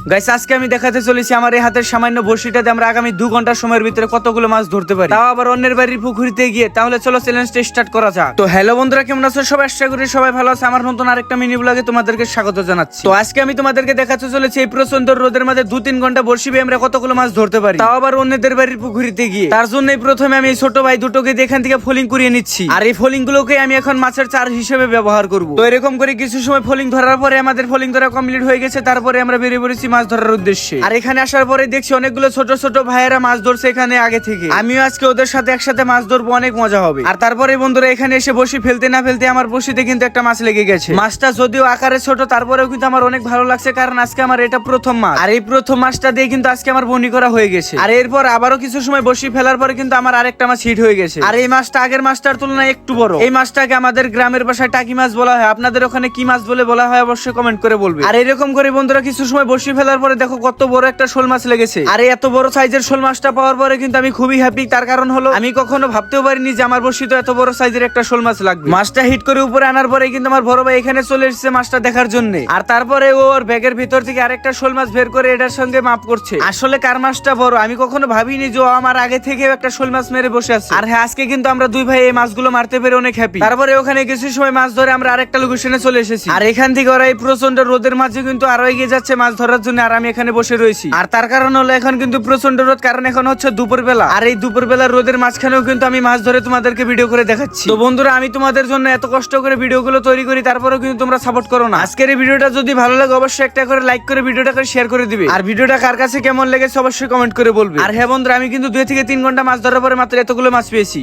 Guys আজকে আমি দেখাতে চলেছি আমার এই হাতের সামান্য বড়শিটাতে আমরা আগামী 2 ঘন্টা সময়ের ভিতরে কতগুলো মাছ ধরতে পারি, তাও আবার অন্যের বাড়ির পুকুরিতে গিয়ে। তাহলে চলো চ্যালেঞ্জটা স্টার্ট করা যাক। তো হ্যালো বন্ধুরা, কেমন আছো সবাই? আশা করি সবাই ভালো আছে। আমার নতুন আরেকটা মিনি ব্লগে তোমাদেরকে স্বাগত জানাচ্ছি। তো আজকে আমি তোমাদেরকে দেখাতে চলেছি এই প্রচন্ড রোদের মধ্যে 2-3 ঘন্টা বড়শি বেয়ে আমরা কতগুলো মাছ ধরতে পারি, তাও আবার অন্যদের বাড়ির পুকুরিতে গিয়ে। তার জন্যই প্রথমে আমি এই ছোট ভাই দুটোকে দিয়ে এখান থেকে ফলিং করিয়ে নিচ্ছি, আর এই ফলিং গুলোকে আমি এখন মাছের চার হিসেবে ব্যবহার করব। তো এরকম করে কিছু সময় ফলিং ধরার পরে আমাদের ফলিং ধরা কমপ্লিট হয়ে গেছে। তারপরে আমরা বেরিয়ে পড়েছি মাছ ধরার উদ্দেশ্যে। আর এখানে আসার পরে দেখছি অনেকগুলো ছোট ছোট ভাইয়েরা মাছ ধরছে এখানে আগে থেকে। আমিও আজকে ওদের সাথে একসাথে মাছ ধরবো, অনেক মজা হবে। আর তারপরে বন্ধুরা এখানে এসে বসি ফেলতে না ফেলতে আমার বসিতে কিন্তু একটা মাছ লেগে গেছে। মাছটা যদিও আকারে ছোট, তারপরেও কিন্তু আমার অনেক ভালো লাগছে, কারণ আজকে আমার এটা প্রথম মাছ। আর এই প্রথম মাছটা দিয়ে কিন্তু আজকে আমার বনি করা হয়ে গেছে। আর এরপর আবারও কিছু সময় বসি ফেলার পরে কিন্তু আমার আরেকটা মাছ হিট হয়ে গেছে। আর এই মাছটা আগের মাছটার তুলনায় একটু বড়। এই মাছটাকে আমাদের গ্রামের ভাষায় টাকি মাছ বলা হয়। আপনাদের ওখানে কি মাছ বলা হয় অবশ্যই কমেন্ট করে বলবে। আর এরকম করে বন্ধুরা কিছু সময় বসি ফেলার পরে দেখো কত বড় একটা শোল মাছ লেগেছে। আর এত বড় সাইজের শোল মাছটা পাওয়ার পরে কিন্তু আমি খুবই হ্যাপি। তার কারণ হলো আমি কখনো ভাবতেও পারিনি যে আমার বসিতে এত বড় সাইজের একটা শোল মাছ লাগবে। মাছটা হিট করে উপরে আনার পরে কিন্তু আমার বড় ভাই এখানে চলে এসেছে মাছটা দেখার জন্য। আর তারপরে ওর ব্যাগের ভিতর থেকে আরেকটা শোল মাছ বের করে এটার সঙ্গে মাপ করছে। আসলে কার মাছটা বড় আমি কখনো ভাবিনি যে ও আমার আগে থেকে একটা শোল মাছ মেরে বসে আছে। আর হ্যাঁ, আজকে কিন্তু আমরা দুই ভাই এই মাছগুলো মারতে পেরে অনেক হ্যাপি। তারপরে ওখানে কিছু সময় মাছ ধরে আমরা আরেকটা লোকেশনে চলে এসেছি। আর এখান থেকে ওরা এই প্রচন্ড রোদের মাঝে কিন্তু আরো এগিয়ে যাচ্ছে মাছ ধরার জন্য, আর আমি এখানে বসে রয়েছি। আর তার কারণ হলো এখন কিন্তু প্রচন্ড রোদ, কারণ এখন হচ্ছে দুপুর বেলা। আর এই দুপুর বেলার রোদের মাঝখানেও কিন্তু আমি মাছ ধরে তোমাদেরকে ভিডিও করে দেখাচ্ছি। তো বন্ধুরা, আমি তোমাদের জন্য এত কষ্ট করে ভিডিওগুলো তৈরি করি, তারপরেও কিন্তু তোমরা সাপোর্ট করো না। আজকের এই ভিডিওটা যদি ভালো লাগে অবশ্যই একটা করে লাইক করে ভিডিওটাকে শেয়ার করে দিবে। আর ভিডিওটা কার কাছে কেমন লেগেছে অবশ্যই কমেন্ট করে বলবে। আর হ্যাঁ বন্ধুরা, আমি কিন্তু 2 থেকে 3 ঘন্টা মাছ ধরার পরে মাত্র এতগুলো মাছ পেয়েছি।